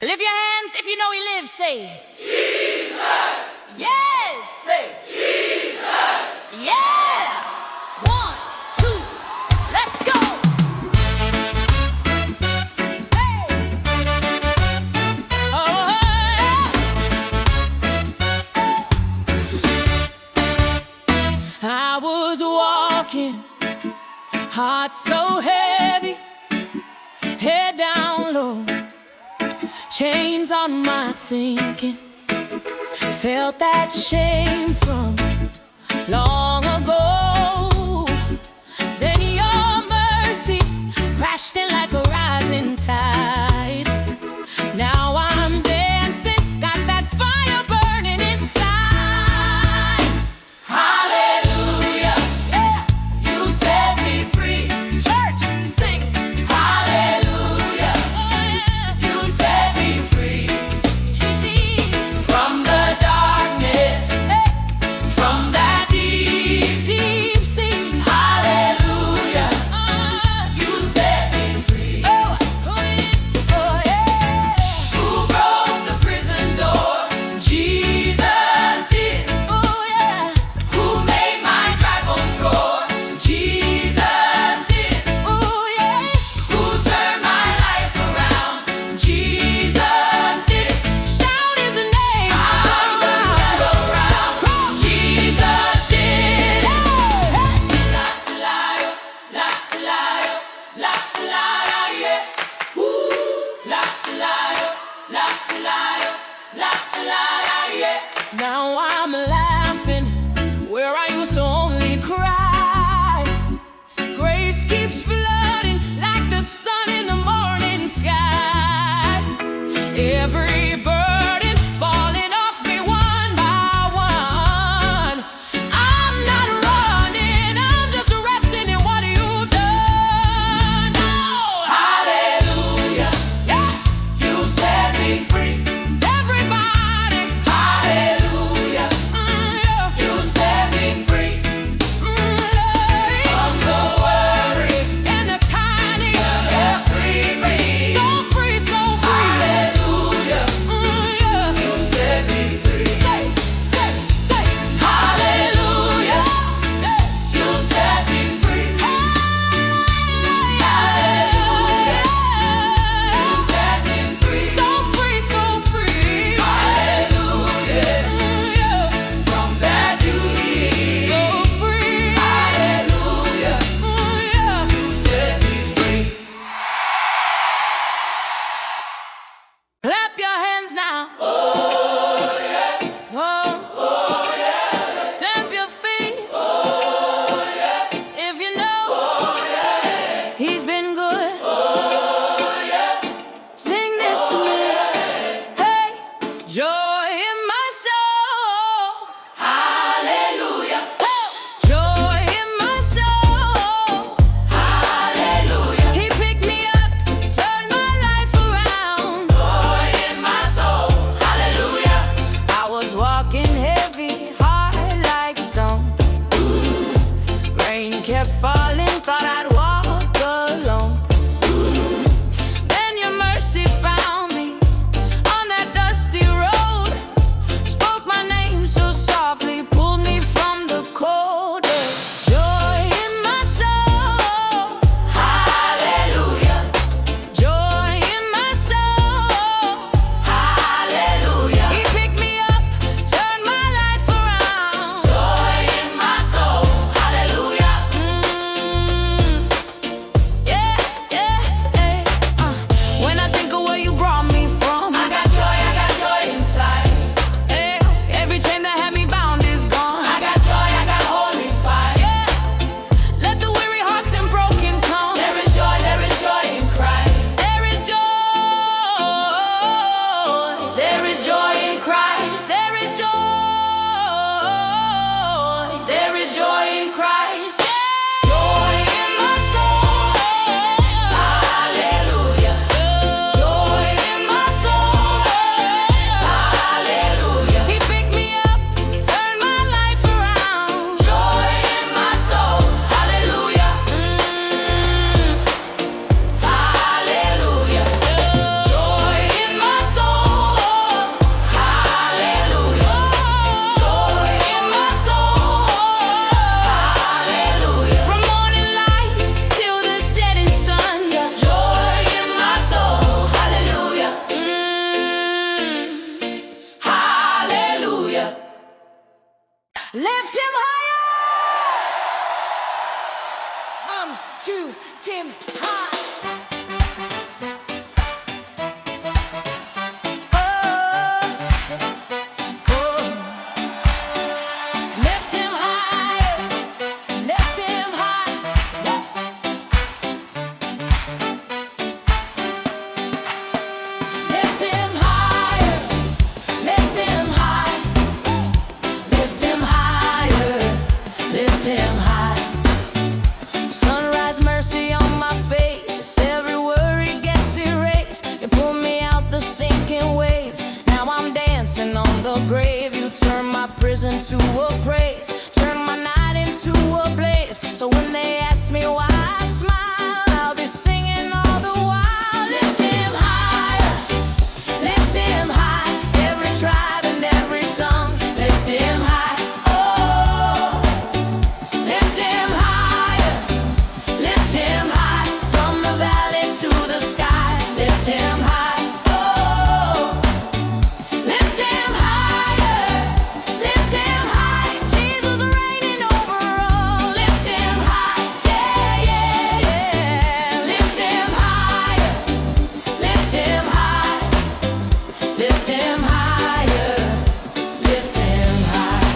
Lift your hands if you know he lives, say Jesus! yes, say Jesus! yeah. 1, 2, let's go. Hey. Oh, yeah. I was walking, heart so heavy, head down low, chains on my thinking. Felt that shame from long ago. Then your mercy crashed in like a rising tide. Now I'm dancing, got that fire burning inside. Hallelujah! Yeah. You set me free. Church, sing. Hallelujah! Oh, yeah. You set me free Indeed. from the darkness, Hey. from that deep. Deep sea. Hallelujah! You set me free. Oh, oh, yeah. Oh, yeah. Who broke the prison door? Jesus did. Oh, yeah. Who made my dry bones roar? Jesus did. Oh, yeah. Who turned my life around? Jesus did. Shout his name. Eyes of yellow round. Jesus did. La la yo, la la yo, la la yeah. Ooh, la la yo, la la yo, la la yeah. Now I'm laughing where I used to only cry. Grace keeps flooding like the sun in the morning sky. Every burden falling off me one by one. I'm not running, I'm just resting in what you've done. Oh, Hallelujah, yeah, you set me free. everybody. Hallelujah, Yeah. you set me free. From the worry, And the tiny, yeah, free, free. so free, so free. Hallelujah, Lift him higher. To him high. Lift him higher. Lift him high. Lift him higher. Lift him high. Lift him higher. Lift him high. Sunrise mercy on my face. Every worry gets erased. You pull me out the sinking waves. Now I'm dancing on the grave. You turn my prison to a praise. Turn my night into a blaze. So when they ask me why I smile, I'll be singing all the while. Lift him higher. Lift him high. Every tribe and every tongue. Lift him high. Oh, lift him higher. Lift him high. From the valley to the sky. Lift him high. Oh, lift him higher. Lift him high. Jesus reigning over all. Lift him high. Yeah, yeah, yeah. Lift him higher. Lift him high. Lift him higher. Lift him high.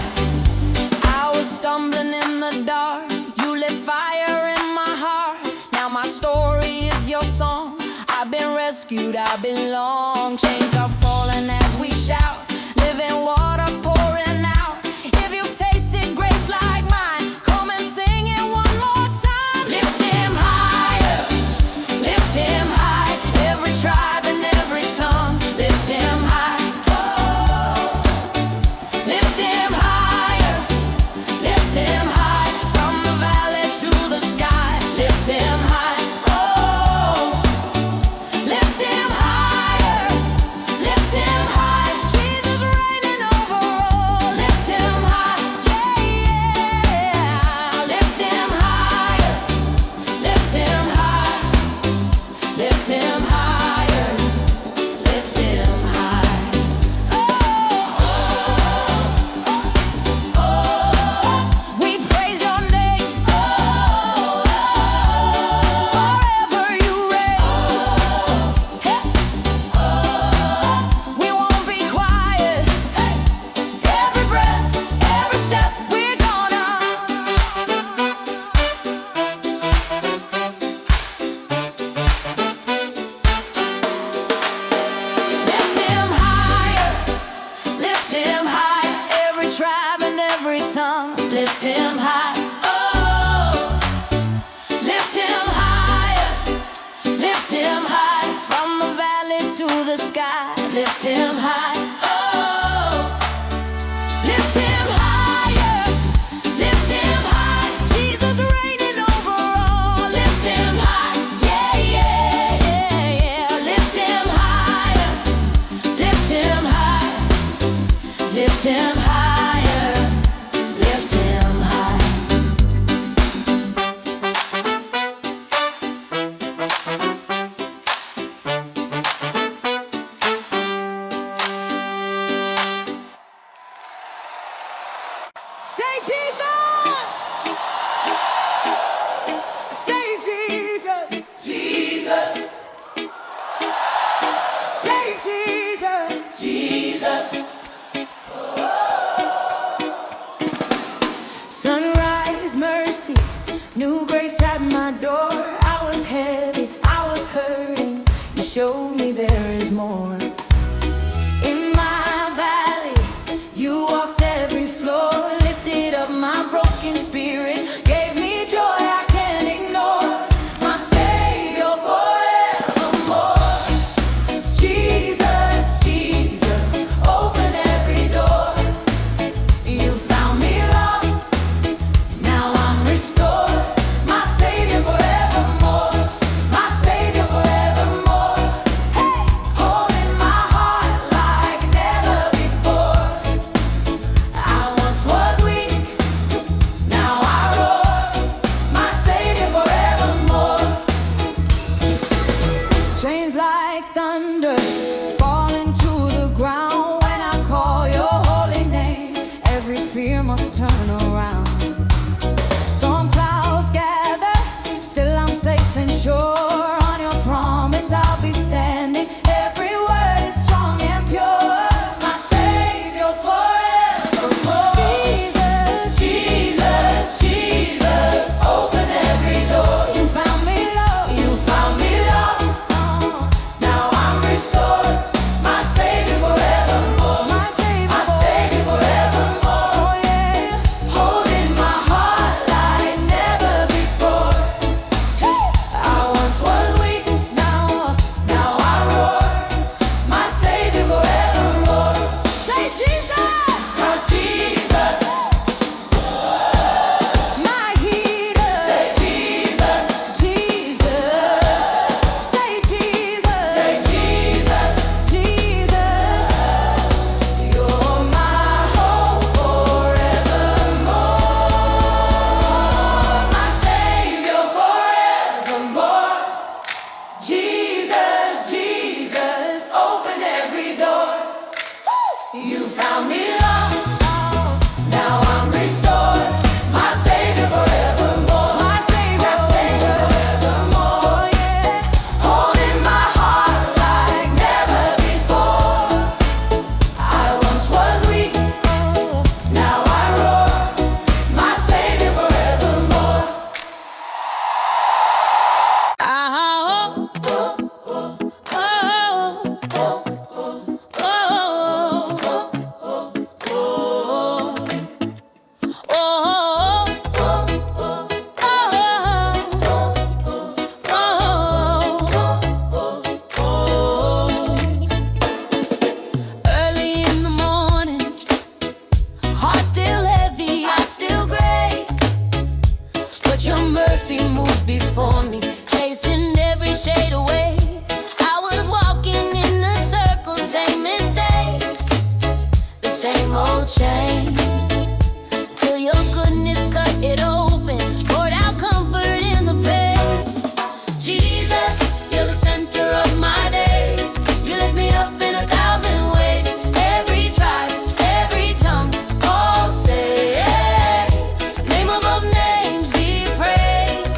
I was stumbling in the dark. You lit fire in my heart. Now my story is your song. I've been rescued, I've been long. Chains are falling as we shout. Living water pouring out. If you've tasted grace like mine, come and sing it one more time. Lift him higher. Lift him high. Every tribe and every tongue. Lift him high. Oh, lift him higher. Lift him high. From the valley to the sky. Lift him high. Oh, lift him higher. Lift him high. Jesus reigning over all. Lift him high. Yeah, yeah. Lift him higher. Lift him high. Lift him higher. Lift him high. Oh, we praise your name. Forever you reign. We won't be quiet. Every breath, every step, we're gonna lift him higher. Lift him high. Every tribe and every tongue. Lift him high. Oh, lift him higher. Lift him high. From the valley to the sky. Lift him high. Oh, lift him higher. Lift him high. Jesus reigning over all. Lift him high. Yeah, yeah, yeah, yeah. Lift him higher. Lift him high. Lift him higher. Lift him high. Say Jesus. Say Jesus. Jesus, Say Jesus. Jesus, Sunrise mercy, new grace at my door. I was heavy, I was hurting. You showed me there is more. In my valley, you walked every floor, lifted up my broken spirit, gave me joy I can't ignore. My Savior forevermore. Jesus, Jesus, open every door. You found me lost, now I'm restored. My Savior forevermore. My Savior forevermore. You found me lost, now I'm restored. My Savior forevermore. My Savior forevermore. Oh, yeah. Holding my heart like never before. I once was weak, now I roar. My Savior forevermore. Early in the morning, heart still heavy, I still gray. But your mercy moves before me, chasing every shade away. I was walking in a circle, same mistakes, the same old chains, till your goodness cut it open, poured out comfort in the pain. Jesus, you're the center of my days. You lift me up in 1,000 ways. Every tribe, every tongue, all say, name above names be praised.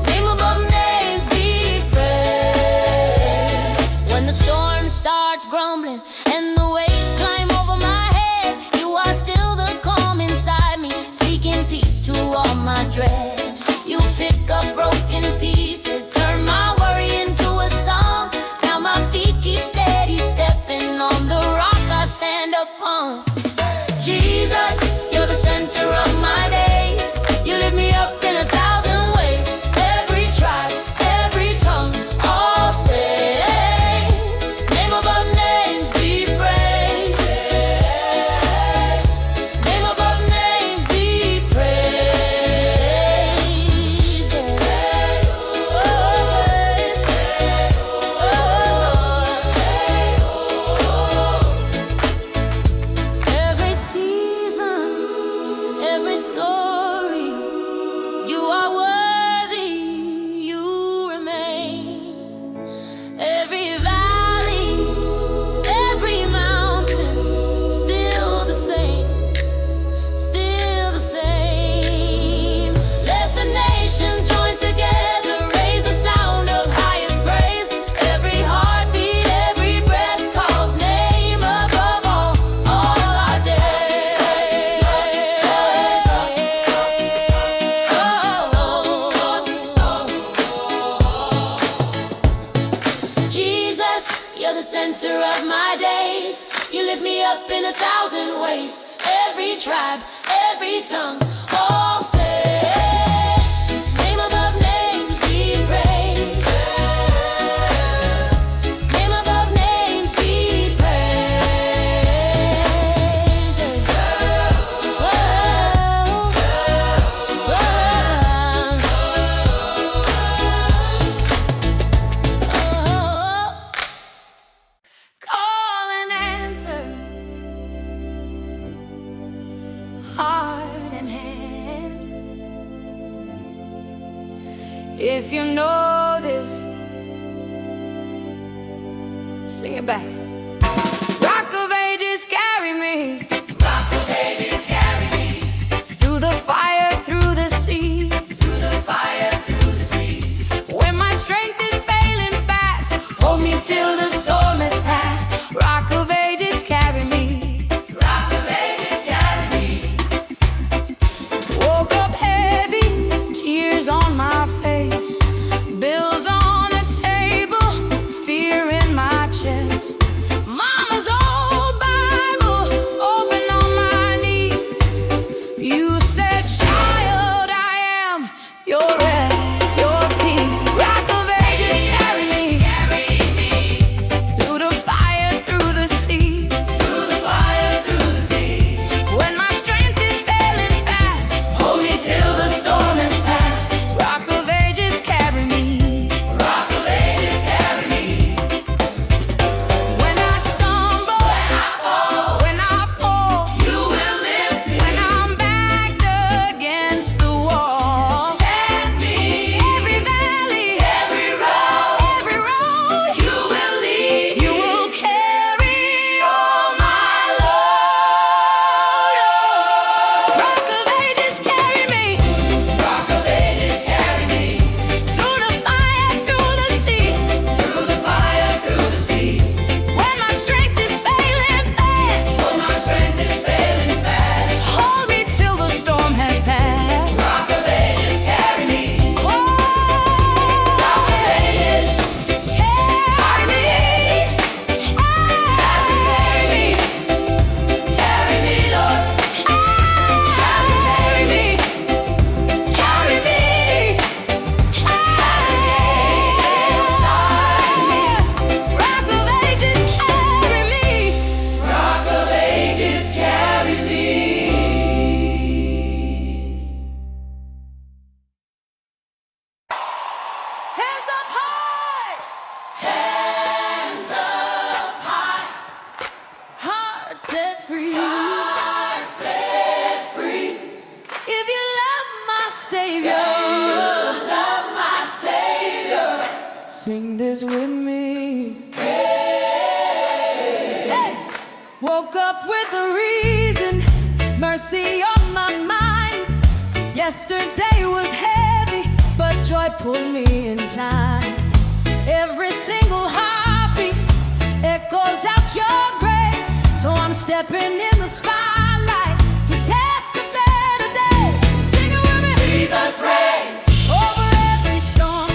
Name above names be praised. When the storm starts grumbling and the waves climb over my head, you are still the calm inside me, speaking peace to all my dread. You pick up broken pieces, turn my worry into a song. Now my feet keep steady, stepping on the rock I stand upon. Jesus, you're the center of my days. You lift me up in 1,000 ways. Every tribe, every tongue, all say, name above names be praised. Name above names be praised. Every season, every story, you are worthy, you remain. Every valley, every mountain, still the same, still the same. Let the nations join together, raise the sound of highest praise. Every heartbeat, every breath calls name above all our days. Jesus, you're the center of my days. You lift me up in 1,000 ways. Every tribe, every tongue, all say, name above names be praised. Name above names be praised. Call and answer, heart and hand. If you know this, sing it back. Rock of ages, carry me. Rock of ages, carry me. Through the fire, through the sea. Through the fire, through the sea. When my strength is failing fast, hold me till the storm is past. Rock of ages, carry me. Rock of ages, carry me. Woke up heavy, tears on my face, bills on a table, fear in my chest. Mama's old Bible open on my knees. You said, child, I am your rest, your peace. Rock of ages, carry me. Carry me. Woke up with a reason, mercy on my mind. Yesterday was heavy, but joy pulled me in time. Every single heartbeat echoes out your grace. So I'm stepping in the spotlight to testify today. Sing it with me. Jesus reigns. Over every storm,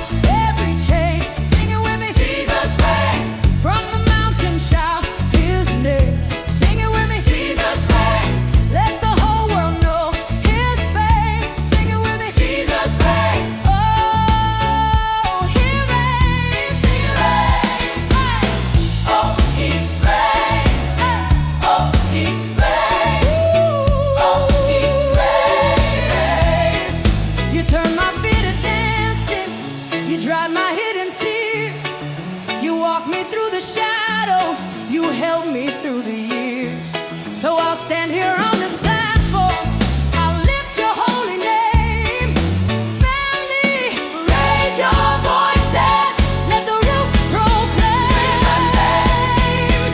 every chain. Sing it with me. Jesus reigns. From the mountain shout His name. Sing it with me. Jesus reigns. Let the whole world know His fame. Sing it with me. Jesus reigns. Oh, He reigns. He reigns. Oh, He reigns. Oh, He reigns. Oh, He reigns. You turn my feet to dancing. You dried my hidden tears. You walked me through the shadows. You held me through the years. So I'll stand here on this platform. I'll lift your holy name. Family, raise your voices. Let the roof proclaim.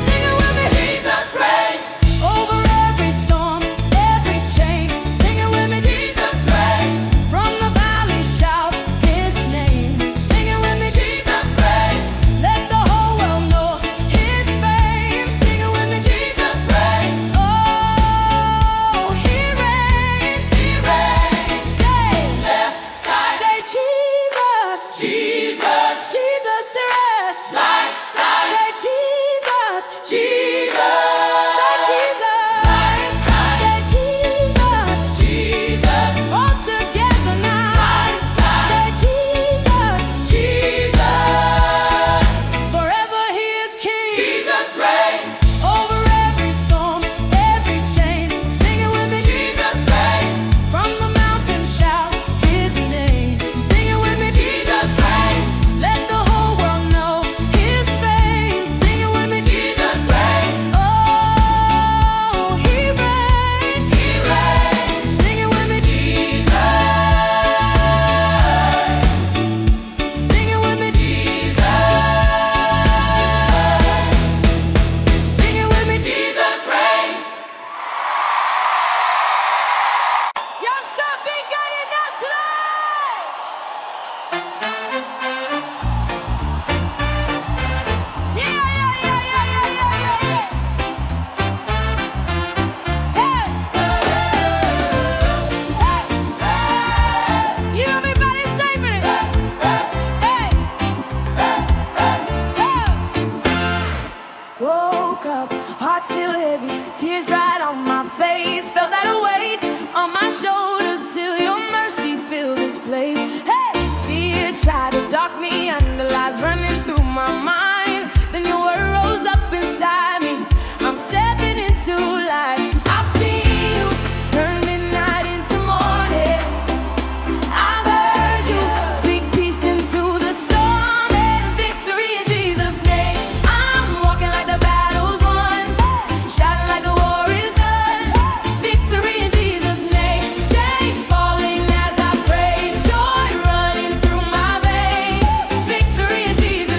Sing it with me. Jesus reigns. Over every storm, every chain. Sing it with me. Jesus reigns. From the valley shout His name. Sing it with me. Jesus reigns. Let the whole world know His fame. Sing it with me. Jesus reigns. Oh, He reigns. He reigns. Say, Left side. say Jesus. Jesus. Jesus reigns. Right side. Say Jesus. Jesus. Say Jesus. Right side. Say Jesus. Jesus. All together now. Right side. Say Jesus. Jesus. Forever He is King. Jesus reigns. Over every storm, every chain. Sing it with me. Jesus reigns. From the mountain shout His name. Sing it with me. Jesus reigns. Let the whole world know His fame. Sing it with me. Jesus reigns. Oh, He reigns. He reigns. Sing it with me. Jesus. Sing it with me. Jesus. Sing it with me. Jesus reigns. Young son, big guy in now tonight. Yeah. Hey. You and me, buddy, saving it. Hey. Woke up, heart still heavy, tears dried on my face. Felt that weight on my shoulders till your mercy filled this place. Hey, fear tried to talk me under, lies running through my mind. Then your word rose up inside me. I'm stepping into life. I've seen you turn midnight into morning. I've heard you speak peace into the storm and victory in Jesus' name. I'm walking like the battle's won, shouting like the war is done. Victory in Jesus' name. Chains falling as I praise, joy running through my veins. Victory in Jesus'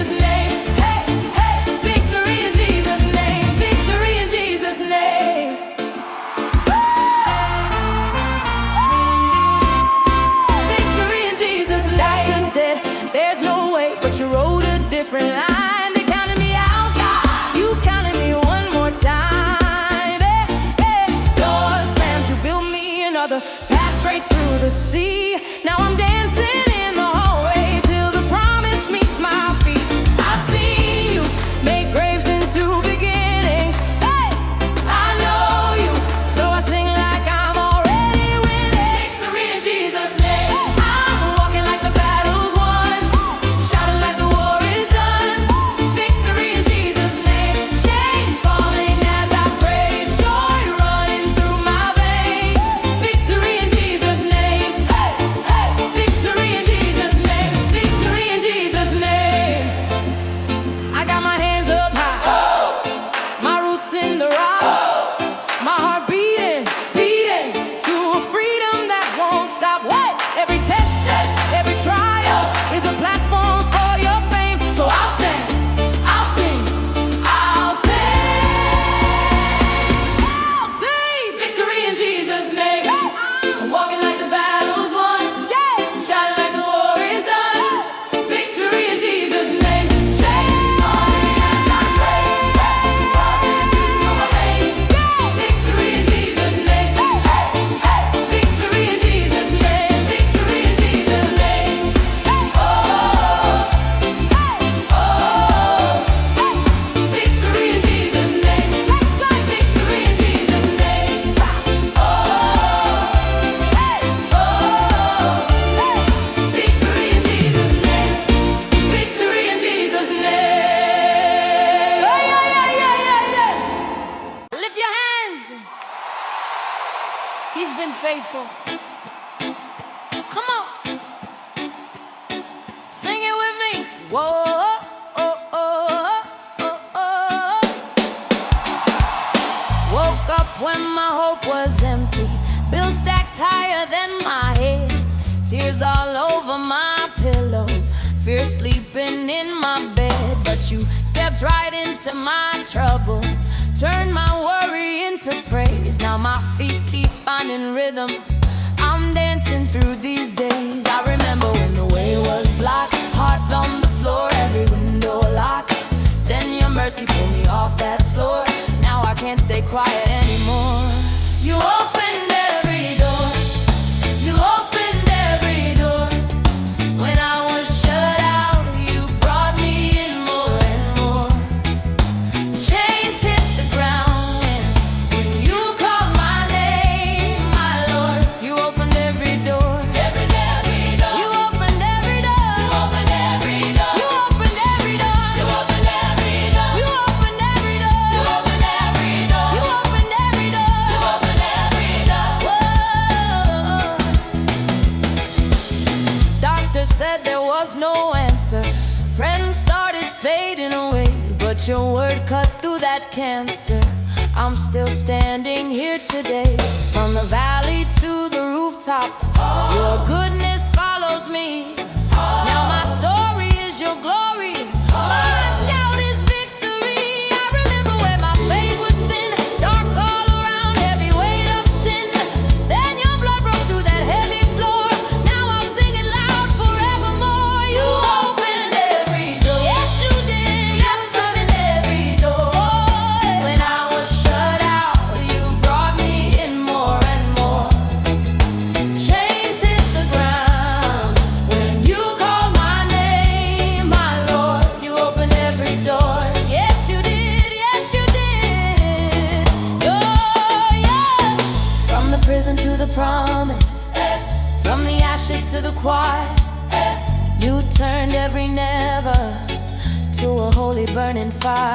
been faithful. Come on, sing it with me. Whoa, oh, oh, oh, oh, oh. Woke up when my hope was empty, bills stacked higher than my head, tears all over my pillow, fear sleeping in my bed. But you stepped right into my trouble, turned my worry into praise. Now my feet keep finding rhythm, I'm dancing through these days. I remember when the way was blocked, hearts on the floor, every window locked. Then your mercy pulled me off that floor. Now I can't stay quiet anymore. You opened every door, you opened every door. When I was shut out, you brought me in more and more. Chains hit the ground when you called my name, my Lord. You opened every door, every door. You opened every door, you opened every door. You opened every door, you opened every door. You opened every door, you opened every door. You opened every door, you opened every door. Whoa. Doctor said there was no answer, friends started fading away, but your word cut through that cancer. I'm still standing here today, from the valley to the rooftop. Your goodness follows me. Now my story is your glory, my shout is victory. I remember when my faith was thin, dark all around, heavy weight of sin. Then your blood broke through that heavy floor. Now I'll sing it loud forevermore. You opened every door, yes you did. You opened every door. When I was shut out, you brought me in more and more. Chains hit the ground when you called my name, my Lord. You opened every door, yes you did, yes you did. Oh yeah. From the prison to the promise, from the ashes to the choir, you turned every never to a holy burning fire.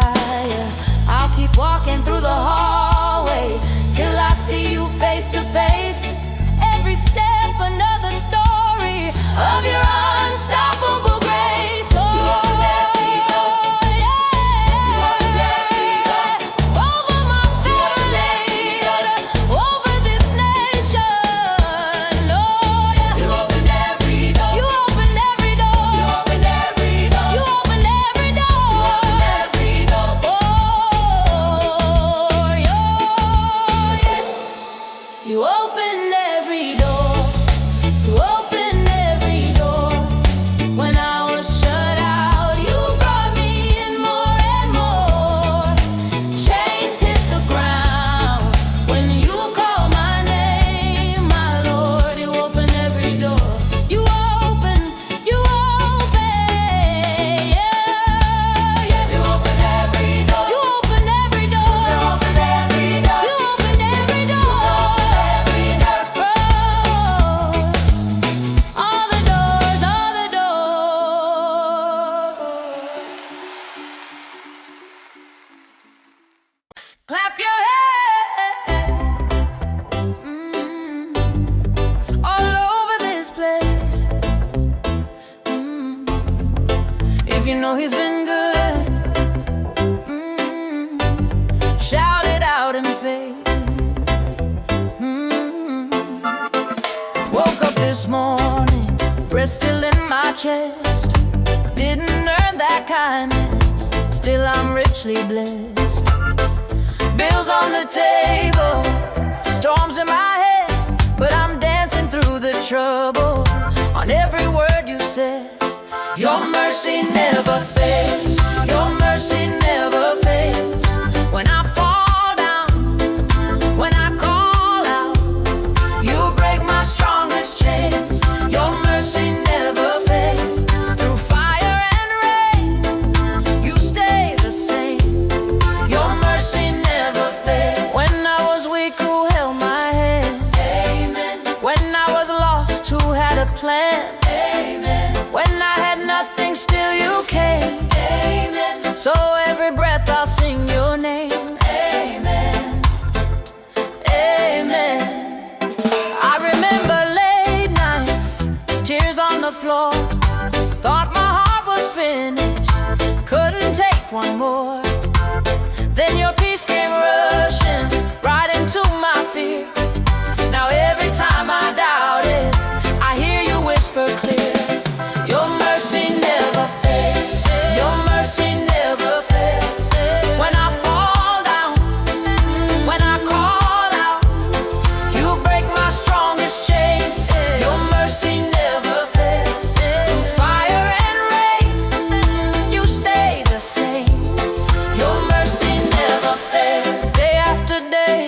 I'll keep walking through the hallway till I see you face to face. Every step another story of your unstoppable grace. Oh, yeah. Over my family, over this nation. Oh, yeah. You opened every door, you opened every door. You opened every door, you opened every door. Every door. Oh, yes. You opened every door, you opened every door. When I was shut out, you brought me in more and more. Chains hit the ground when you called my name, my Lord. You opened every door, you opened, yeah, yeah. You opened every door, you opened every door. You opened every door, you opened every door. Every door. All the doors, all the doors. Clap your hands, all over this place. If you know he's been good, shout it out in faith. Woke up this morning, breath still in my chest. Didn't earn that kindness, still I'm richly blessed. Bills on the table, storms in my head, but I'm dancing through the trouble. On every word you said, your mercy never fails, your mercy never fails. When I fall down, when I call out, you break my strongest chains. Your mercy never fails. Through fire and rain, you stay the same. Your mercy never fails. When I was weak, who held my hand? Amen. When I was lost, who had a plan? Amen. When I had nothing, still you came. Amen. So every breath I'll sing your name. Amen. Amen. floor. Thought my heart was finished, couldn't take one more. Then your peace came rushing right into my fear. Now every time I doubt it, I hear you whisper clear. Your mercy never fails. Your mercy never fails. When I fall down, when I call out, you break my strongest chains. Your mercy never fails. Through fire and rain, you stay the same. Your mercy never fails. Day after day,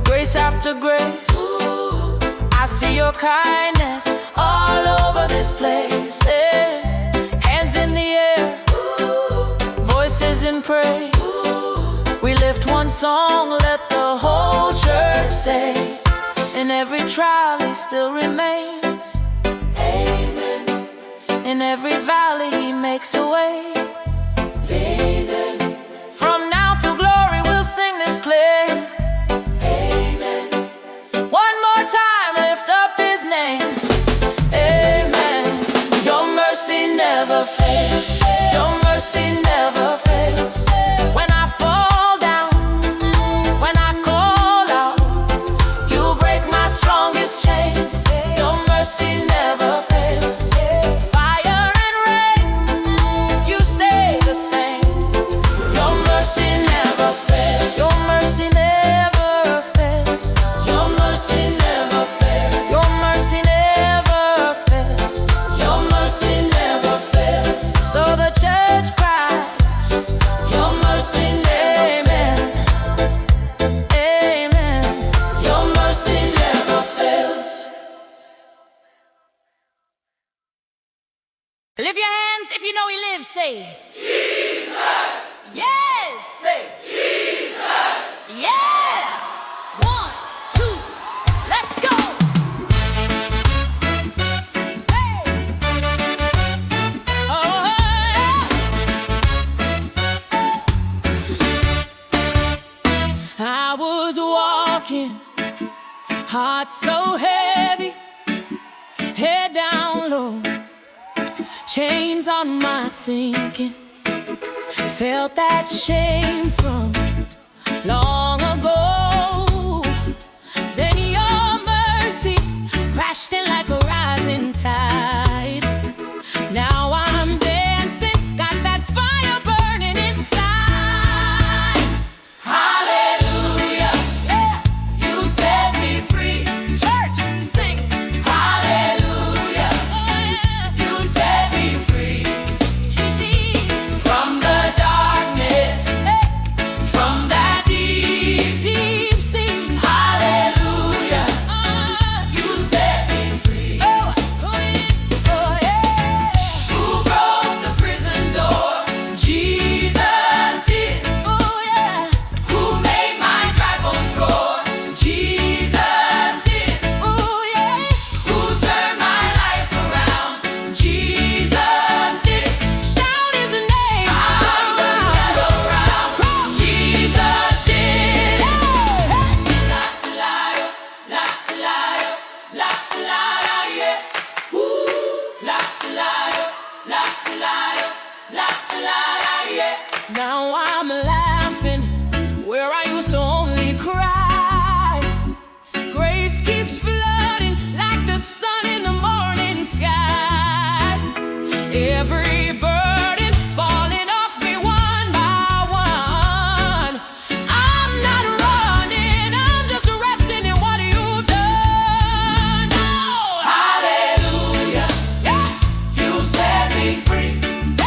grace after grace, I see your kindness all over this place. Hands in the air, voices in praise. We lift one song, let the whole church say. In every trial he still remains. Amen. In every valley he makes a way. Amen. From now to glory we'll sing this claim. Amen. One more time, lift up his name. Amen. Your mercy never fails. Your mercy never fails. When I fall down, when I call out, you break my strongest chains. Your mercy never fails. Fire and rain, you stay the same. Your mercy never fails. Your mercy never fails. Your mercy never fails. Your mercy never fails. Your mercy never fails. So the church cries, your mercy, amen. Amen. Your mercy never fails. Lift your hands if you know he lives, say Jesus. Yes, say Jesus. Yeah. 1, 2, let's go. Hey. Oh, yeah. I was walking, heart so heavy, head down low, chains on my thinking. Felt that shame from long ago. Then your mercy crashed in like a rising tide. Now I'm dancing, got that fire burning inside. Hallelujah, yeah. You set me free. Church, sing. Hallelujah, oh, yeah. You set me free. From the darkness, from that deep, deep sea. Hallelujah, you set me free. Oh, oh, yeah. Oh, yeah. Who broke the prison door? Jesus did. Oh, yeah. Who made my dry bones roar? Jesus did. Oh, yeah. Who turned my life around? Jesus did. Shout his name. Eyes of yellow round. Jesus did. Hey, hey. La la la la la la yeah. Ooh, la la la la la la yeah. Now I'm laughing where I used to only cry. Grace keeps flooding like the sun in the morning sky. Every burden falling off me one by one. I'm not running, I'm just resting in what you've done. Oh, hallelujah, yeah. You set me free.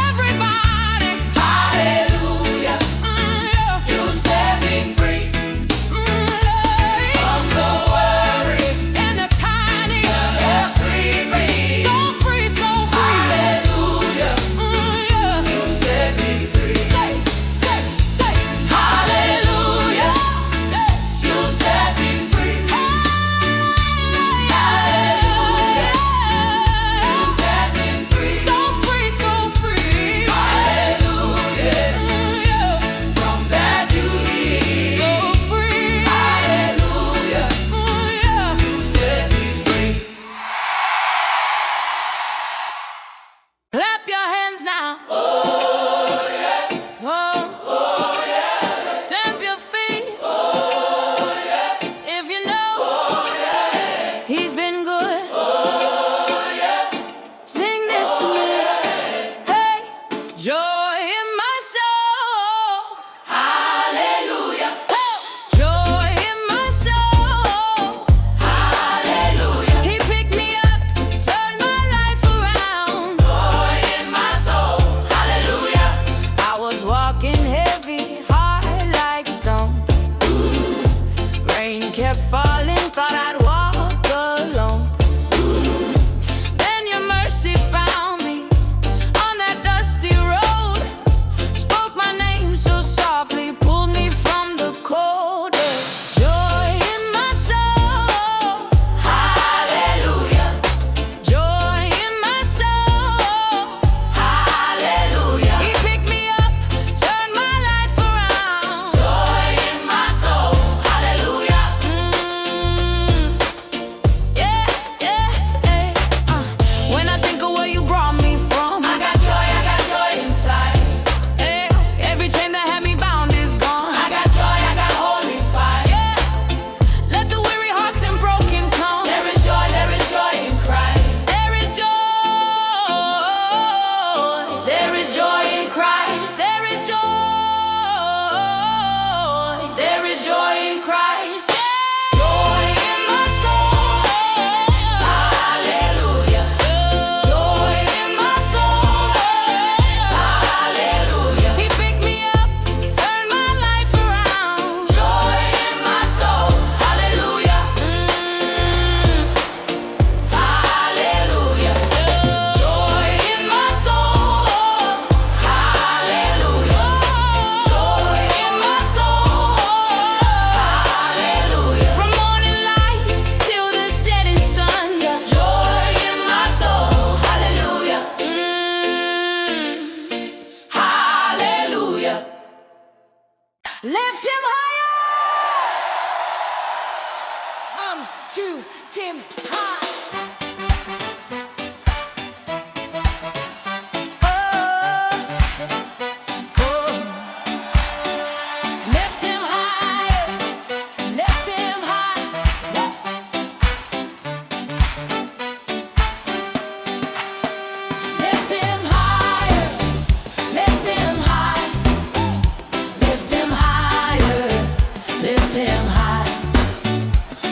Everybody, hallelujah, yeah. You set me free. From the worry and the tiny, yeah. Free, free. So free, so free. Hallelujah. walking heavy, heart like stone. Rain kept falling, thought I'd walk alone. Then your mercy found me on that dusty road. Spoke my name so softly, pulled me from the cold. Joy in my soul, Hallelujah. joy in my soul, Hallelujah. He picked me up, turned my life around. Joy in my soul. Hallelujah. Yeah, yeah, yeah. When I think of where you brought me from, I got joy inside. hey, every chain that had me bound is gone. I got holy fire. Yeah, let the weary hearts and broken come. There is joy in Christ. There is joy. There is joy in Christ. There is joy. There is joy in Christ. Joy in my soul. Hallelujah. Joy in my soul. Hallelujah. He picked me up, turned my life around. Joy in my soul. Hallelujah. Hallelujah. Joy in my soul. Hallelujah. Joy in my soul. Hallelujah. From morning light till the setting sun. Joy in my soul. Hallelujah. Hallelujah. Lift him higher. Shoot him high. Lift him higher. Lift him high. Lift him higher. Lift him high. Lift him higher. Lift him high.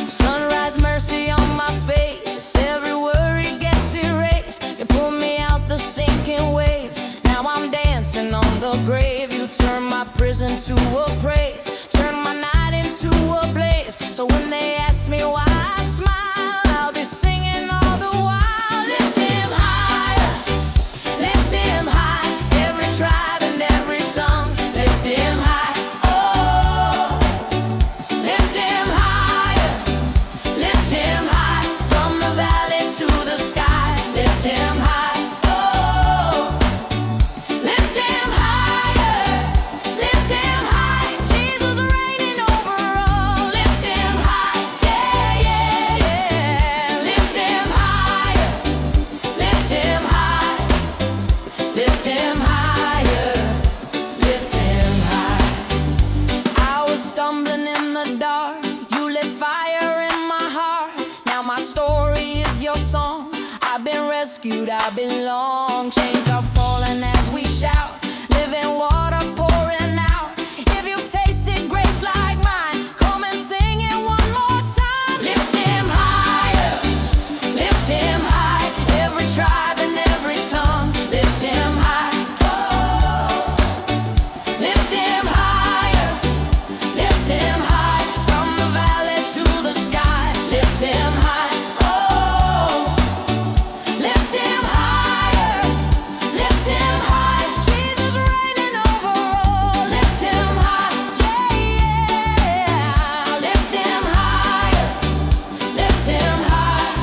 Sunrise mercy on my face. Every worry gets erased. You pull me out the sinking waves. Now I'm dancing on the grave. You turn my prison to a praise. Turn my night into a blaze. So when they ask me why I smile, I'll be singing all the while. Lift him higher. Lift him high. Every tribe and every tongue. Lift him high. Oh, lift him higher. Lift him high. From the valley to the sky. Lift him high. Oh, lift him higher. Lift him high. Jesus reigning over all. Lift him high. Yeah, yeah, yeah. Lift him higher. Lift him high. Lift him higher. Lift him high. I was stumbling in the dark. You lit fire in my heart. Now my story is your song. I've been rescued, I've been long. Chains are falling as we shout. Living water pouring out. If you've tasted grace like mine, come and sing it one more time. Lift him higher. Lift him high. Every tribe and every tongue. Lift him high. Oh, lift him higher. Lift him high. From the valley to the sky. Lift him high. Oh, lift him higher. Lift him high. Jesus reigning over all. Lift him high. Yeah, yeah. Lift him higher. Lift him high.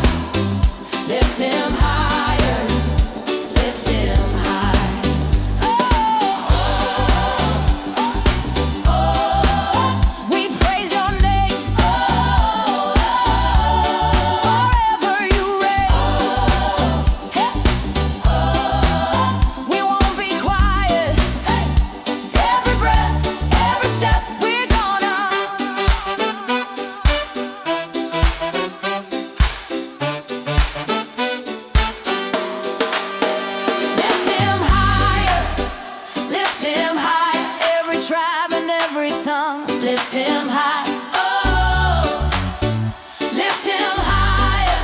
Lift him higher. Lift him high. Oh, we praise your name. Forever you reign. We won't be quiet. Every breath, every step, we're gonna lift him higher. Lift him high. Every tribe and every tongue. Lift him high. Oh, lift him higher.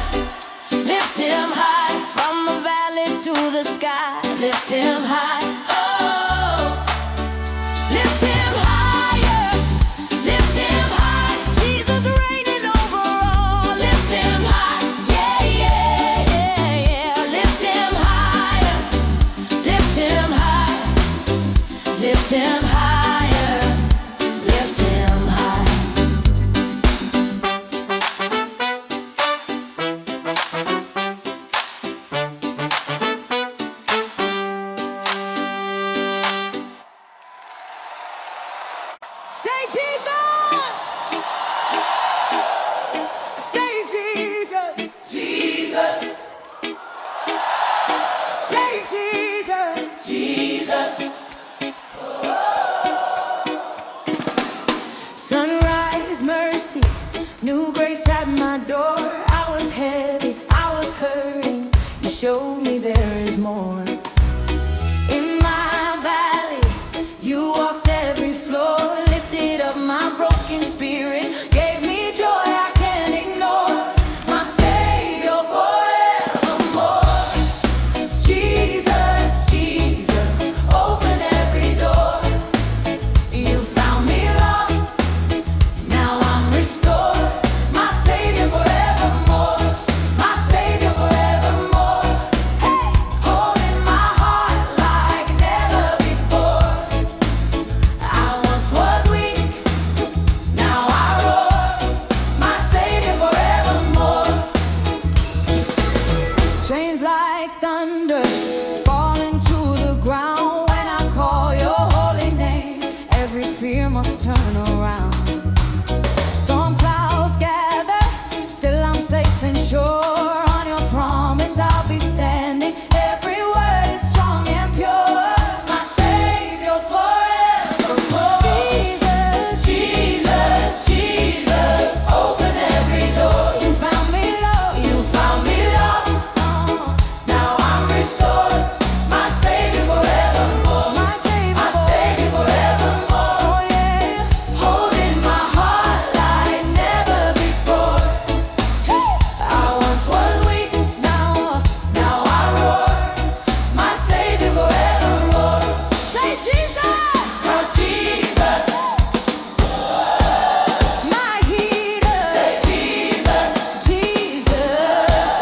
Lift him high. From the valley to the sky. Lift him high. Oh, Lift him higher, lift him high. Jesus reigning over all. Lift him high, yeah, yeah, yeah, yeah. Lift him higher, lift him high. Lift him higher, lift him high. Say Jesus! Say Jesus! Jesus, Say Jesus! Jesus, Sunrise, mercy, new grace at my door. I was heavy, I was hurting. You showed me there is more. In my valley, you walked every floor, lifted up my broken spirit, gave me joy I can't ignore. My Savior forevermore. Jesus, Jesus, open every door. You found me lost, now I'm restored. My Savior forevermore, my Savior forevermore. Hey, holding my heart like never before. I once was weak, now I roar. My Savior forevermore. Chains like thunder falling to the ground when I call your holy name. Every fear must turn around. Storm clouds gather, still I'm safe and sure. On your promise I'll be standing. Every word is strong and pure. My Savior forevermore. Jesus, Jesus, Jesus, open every door. You found me low, you found me lost. Now I'm restored. My Savior forevermore. My Savior forevermore. Oh yeah, holding my heart like never before. I once was weak, now I roar. My Savior forevermore. Say Jesus, oh Jesus, my healer. say Jesus, Jesus,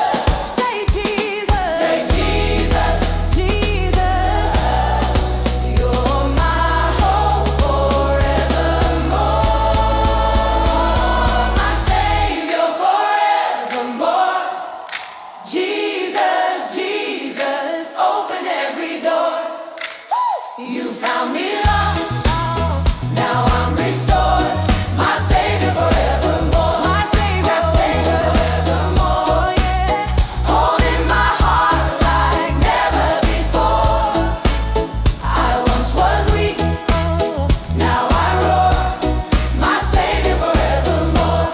say Jesus, say Jesus, Jesus. You're my hope forevermore. My Savior forevermore. Jesus, Jesus, open every door. You found me lost, now I'm restored. My Savior forevermore. My Savior forevermore. Oh yeah, holding my heart like never before. I once was weak, now I roar. My Savior forevermore.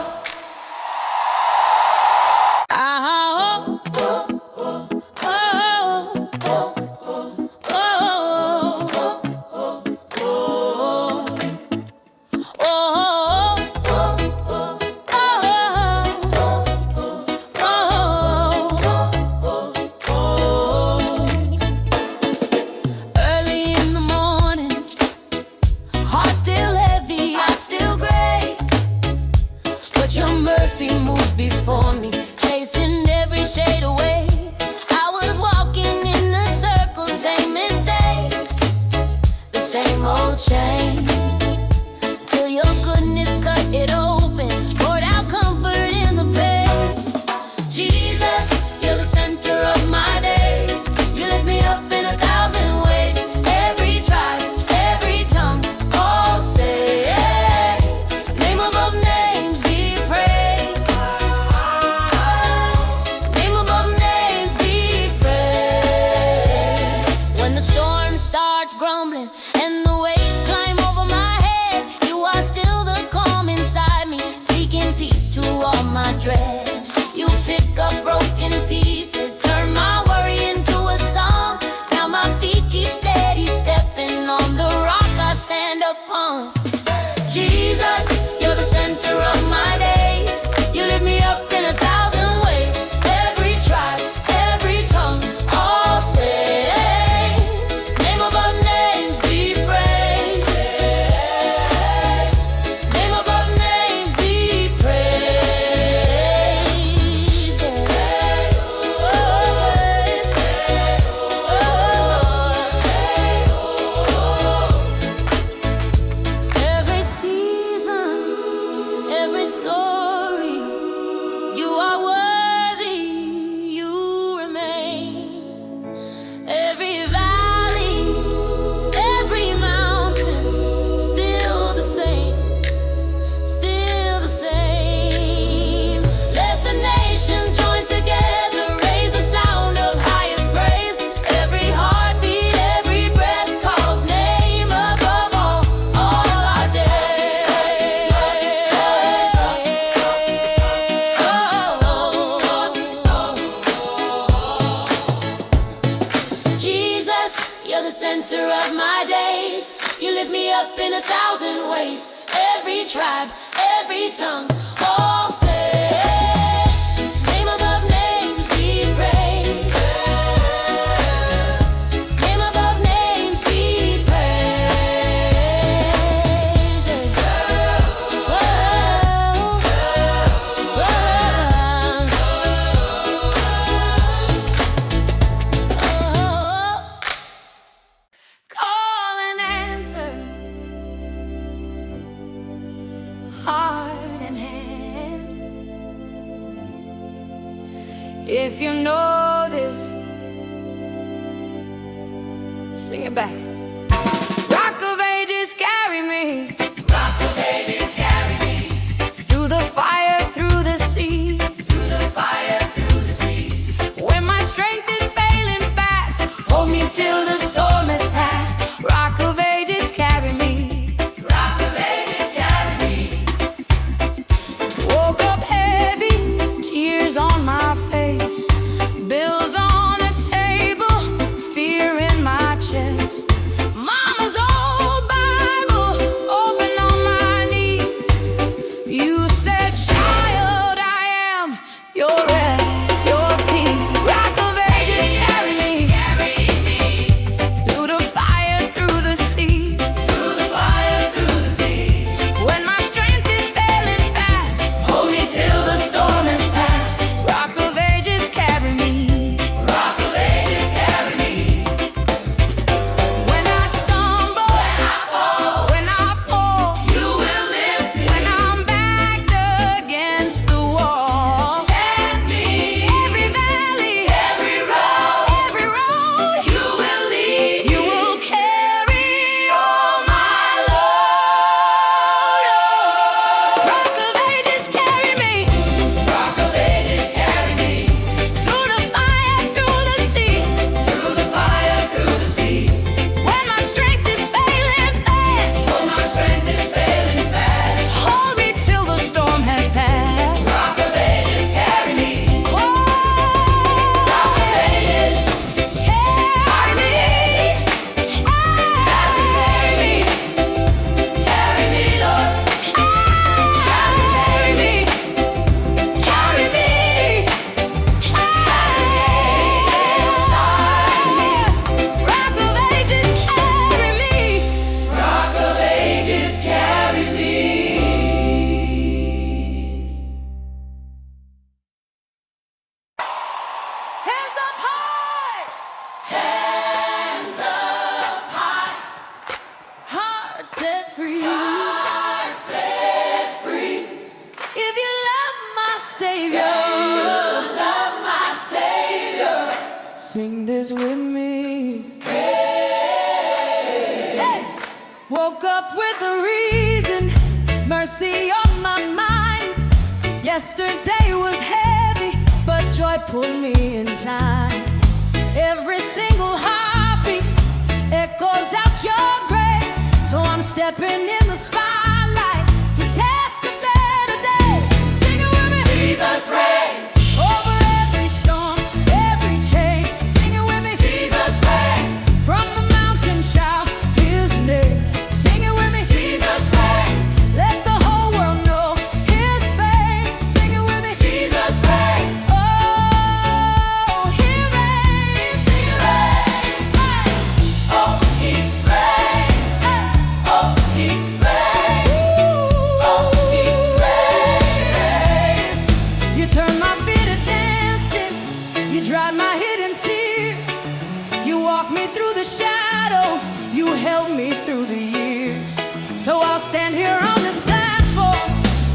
Early in the morning, heart still heavy, I still gray. But your mercy moves before me, chasing every shade away. I was walking in the circle, same mistakes, the same old chains, till your goodness cut it open, poured out comfort in the pain. Jesus, you're the center of my days. You lift me up in 1,000 ways. Every tribe, every tongue, all say, name above names be praised. Name above names be praised. When the storm starts grumbling and the waves climb over my head, you are still the calm inside me, speaking peace to all my dread. You pick up broken pieces, turn my worry into a song. Now my feet keep steady, stepping on the rock I stand upon. Jesus, you're the center of my days. You lift me up in 1,000 ways. Every tribe, every tongue, all say, name above names be praised. up in 1,000 ways. Every tribe, every tongue, all say, name above names be praised. Name above names be praised. Whoa, whoa. Call and answer, heart and hand. If you know this, sing it back. Rock of ages, carry me. Rock of ages, carry me. Through the fire, through the sea. Through the fire, through the sea. When my strength is failing fast, hold me till the storm has passed. Rock of ages, carry me. Rock of ages, carry me. Woke up heavy, tears on my face, bills on the table, fear in my chest. Mama's old Bible open on my knees. You said, child, I am your rest, your peace. Rock of ages, carry me. Carry me. Through the fire, through the sea. Through the fire, through the sea. When my strength is failing fast, hold me till the storm has passed. Rock of ages, carry me. Rock of ages, carry me. When I stumble, when I fall, You will lift me. when I'm backed against the wall. Stand me. Every valley, Every road. every road, You will lead you me. will carry all my load. Rock of ages, carry me. Rock of ages, carry me. Through the fire, through the sea. Through the fire, through the sea. When my strength is failing fast, Oh, my strength is failing fast. hold me till the storm has passed. Rock of ages, carry me. Whoa, Rock of ages, carry me, carry me. Carry me, Lord. carry me, carry me, Rock of ages, carry me. Rock of ages, carry me. Hands up high, Hands up high, heart set free. heart set free. If you love my Savior, Love my Savior. sing this with me. Hey! Woke up with a reason, mercy on my mind. Yesterday was heavy, but joy pulled me in time. Every single heartbeat echoes out your grace. So I'm stepping in the spotlight to testify today. Sing it with me. Jesus reigns. Over every storm, every chain. Sing it with me. Jesus reigns. From the mountain shout His name. Sing it with me. Jesus reigns. Let the whole world know His fame. Sing it with me. Jesus reigns. Oh, He reigns. He reigns. Hey, Oh, He reigns. hey. Oh, He reigns. Ooh. Oh, He reigns. You turned my feet to dancing. You dried my hidden tears. You walked me through the shadows. You held me through the years. So I'll stand here on this platform.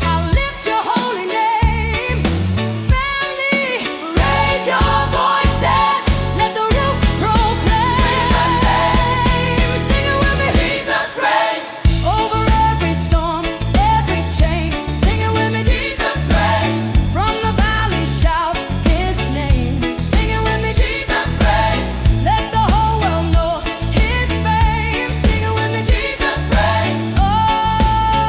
I'll lift your holy name. Family, raise your voices. Let the roof proclaim. Sing it with me. Jesus reigns. Over every storm, every chain. Sing it with me. Jesus reigns. From the valley shout His name. Sing it with me. Jesus reigns. Let the whole world know His fame. Sing it with me. Jesus reigns. Oh,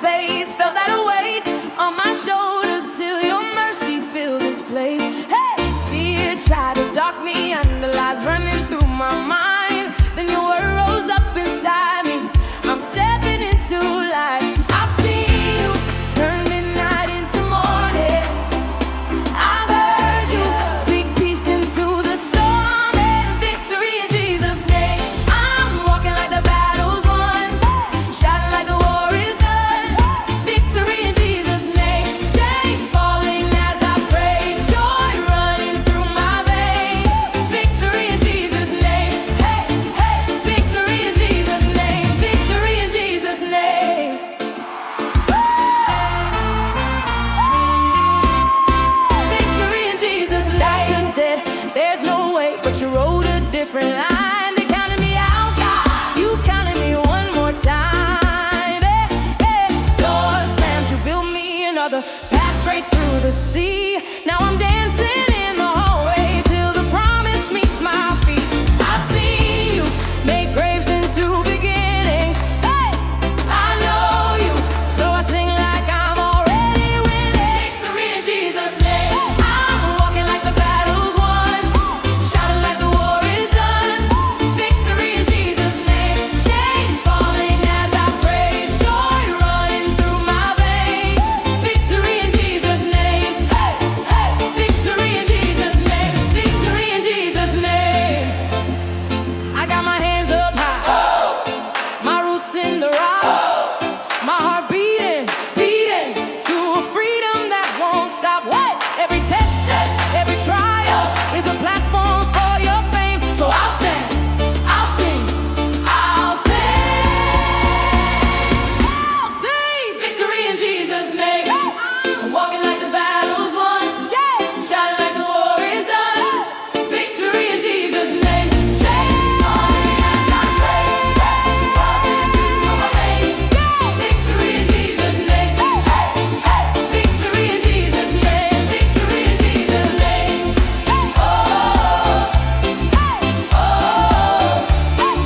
face, felt that weight on my shoulders till your mercy filled this place. Hey, fear tried to talk me under, lies running through my mind. Then your word rose up inside me. I'm stepping into life. I've seen you turn midnight into morning. I've heard you speak peace into the storm and victory in Jesus' name. I'm walking like the battle's won, shouting like the war is done. Victory in Jesus' name. Chains falling as I praise, joy running through my veins. Victory in Jesus' name. Hey, hey, victory in Jesus' name. Victory in Jesus' name. Victory in Jesus' name. Doctor said there's no way, but you wrote a different line. They counted me out, God. You counted me one more time. Hey, hey. Doors slammed, you built me another path straight through the sea. Now I'm dancing in the hallway till the promise meets my feet. I see you make graves into beginnings. Hey, I know you, so I sing like I'm already winning. Victory in Jesus' name. I'm walking like the battle's won, shouting like the war is done. Victory in Jesus' name. Chains falling as I praise, joy running through my veins. Victory in Jesus' name. Hey, hey, victory in Jesus' name. Victory in Jesus' name. I got my hands up high, my roots in the rock, my heart beating, beating to a freedom that won't stop. What? Every test, every trial is a platform for your fame. So I'll stand, I'll sing, I'll sing, I'll sing. Victory in Jesus' name. I'm walking like the battle's won, shouting like the war is done. Victory in Jesus' name. Chains falling as I pray, running through my veins. Victory in Jesus' name. Hey, hey, victory in Jesus' name. Victory in Jesus' name. Oh, hey, oh, hey,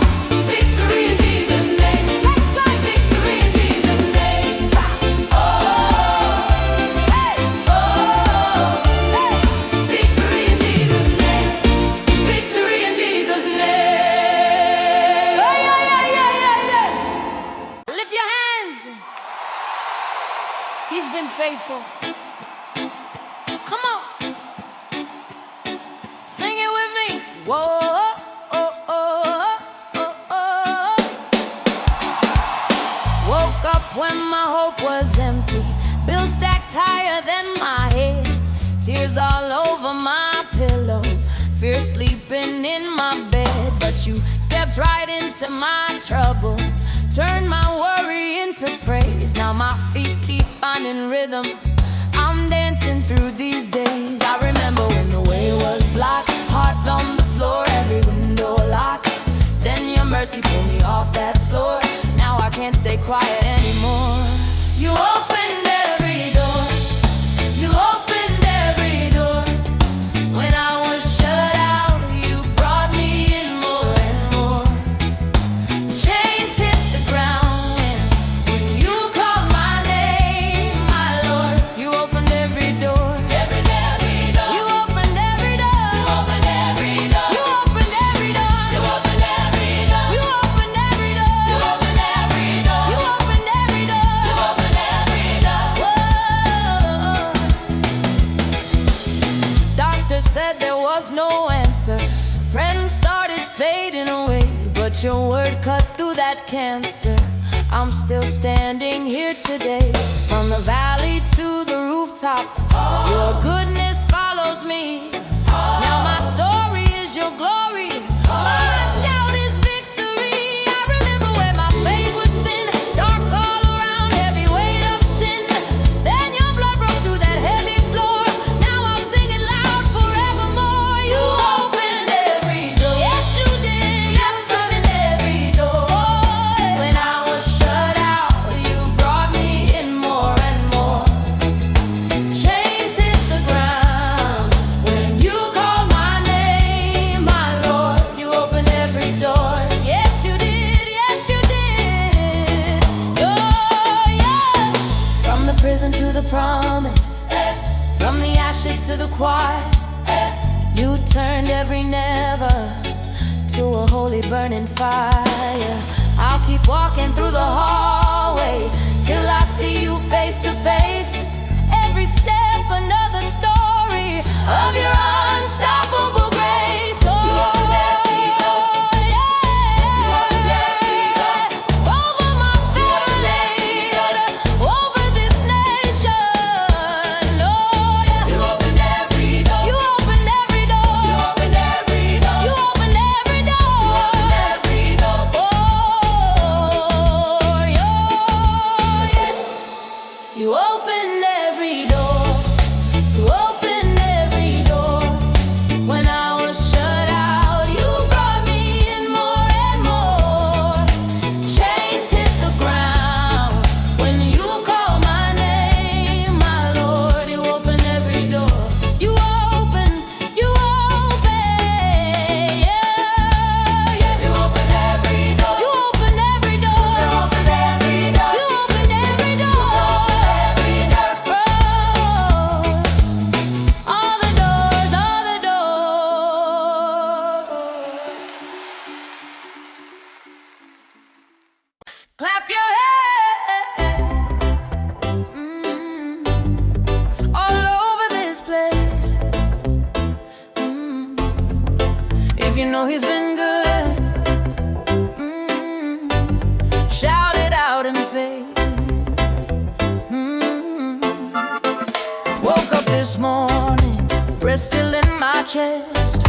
victory in Jesus' name. Let's sing victory in Jesus' name. Oh, hey, victory in Jesus' name. Victory in Jesus' name. Oh, yeah, yeah, yeah, yeah, yeah. Lift your hands. He's been faithful. Come on. Sing it with me. Whoa, oh, oh, oh, oh. Woke up when my hope was empty, bills stacked higher than my head, tears all over my pillow, fear sleeping in my bed. But you stepped right into my trouble, turned my worry into praise. Now my feet keep finding rhythm, I'm dancing through these days. I remember when the way was blocked, hearts on the floor, every window locked. Then your mercy pulled me off that floor. Now I can't stay quiet anymore. You opened every door, you opened every door. When I was shut out, you brought me in more and more. Chains hit the ground when you called my name, my Lord. You opened every door, every door. You opened every door, you opened every door. You opened every door, you opened every door. You opened every door, you opened every door. You opened every door, you opened every door. Whoa. Doctor said there was no answer, friends started fading away, but your word cut through that cancer. I'm still standing here today, from the valley to the rooftop. Your goodness follows me. Now my story is your glory. My shout is victory. I remember when my faith was thin, dark all around, heavy weight of sin. Then your blood broke through that heavy floor. Now I'll sing it loud forevermore. You opened every door. Yes, you did. You opened every door. When I was shut out, you brought me in more and more. Chains hit the ground when promise. From the ashes to the choir, you turned every never to a holy burning fire. I'll keep walking through the hallway till I see you face to face. Every step another story of your unstoppable grace. Oh, you opened every door, you opened every door. When I was shut out, you brought me in more and more. Chains hit the ground when you called my name, my Lord. You opened every door, you opened, yeah, yeah. You opened every door. You opened every door, You opened every door. you opened every door. All the doors, all the doors. Clap your hands, all over this place. If you know he's been good, shout it out in faith. Woke up this morning, breath still in my chest.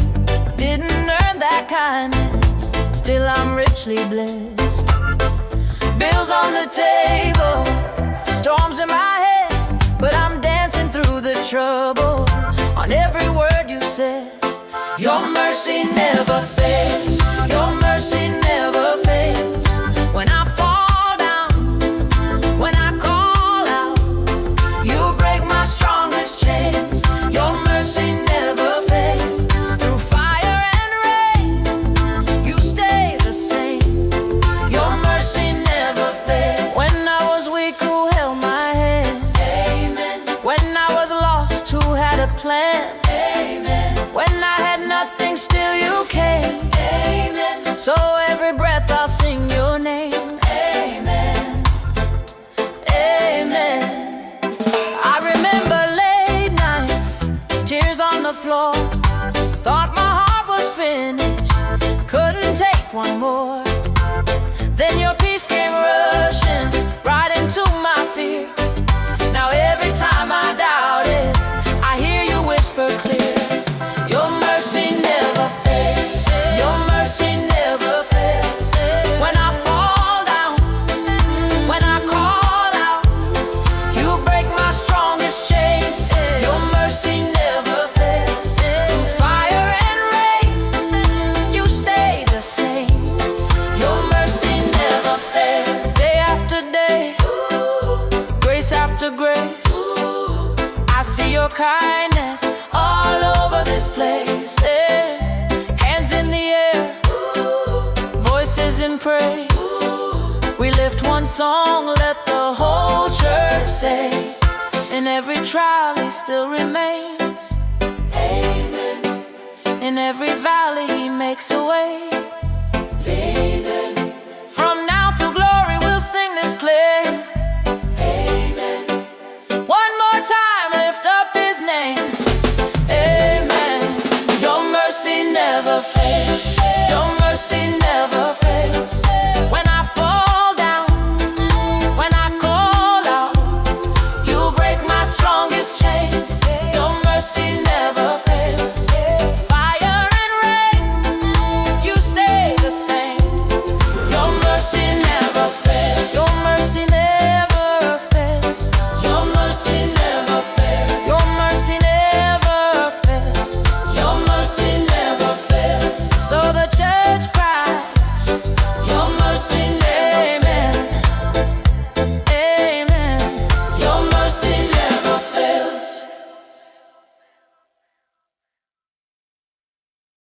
Didn't earn that kindness, still I'm richly blessed. Bills on the table, storms in my head, but I'm dancing through the trouble. On every word you said, your mercy never fails, your mercy never fails. When I fall down, when I call out, you break my strongest chains. Your mercy never fails. Through fire and rain, you stay the same. Your mercy never fails. When I was weak, who held my hand? Amen. When I was lost, who had a plan? Amen. When I had nothing, still you came. Amen. So every breath I'll sing your name. Amen. Amen. I remember late nights, tears on the floor. Thought my heart was finished, couldn't take one more. Then your peace came rushing right into my fear. Now every time I doubt it, I hear you whisper clear. Your mercy never fails, your mercy never fails. When I fall down, when I call out, you break my strongest chains. Your mercy never fails. Through fire and rain, you stay the same. Your mercy never fails. Day after day, grace after grace, I see your kindness all over this place. Yeah. Hands in the air, voices in praise. We lift one song, let the whole church say. In every trial he still remains. Amen. In every valley he makes a way. Amen. From now to glory we'll sing this clear. Amen. One more time, lift up his name. Amen. Your mercy never fails, your mercy never fails. When I fall down, when I call out, you break my strongest chains. Your mercy never fails. Fire and rain, you stay the same. Your mercy never fails, your mercy never fails. Your mercy never fails. Your mercy never fails. Your mercy never fails. So the church cries, Your mercy never fails.